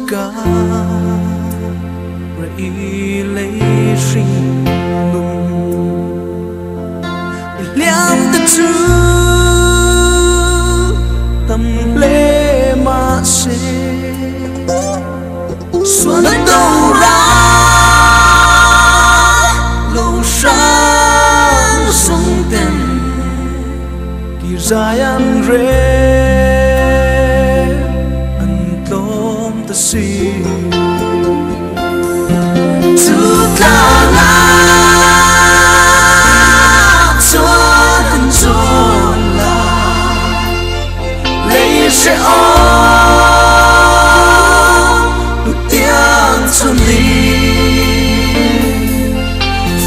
cả rồi lấy sinh lùng liam ta chữ tâm lệ mà sẽ xuân đâu ra lâu sáng sông tên kỳ dài ăn rê ăn tôm ta xì chú ta là chúa thân chúa là lấy sẽ ôm tiếng cho đi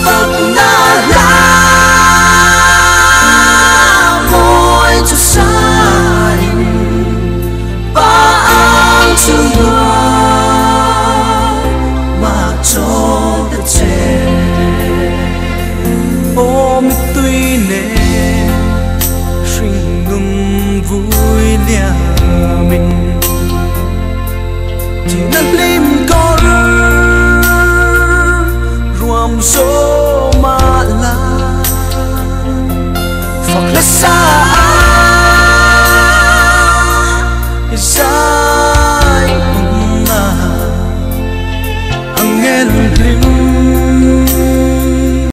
phật na la môi cho sai ba ang cho người mà cho đất trẻ ôm tuy nè sinh ngừng vui nhà mình chỉ nên lim có ruộng số mà là phật là xa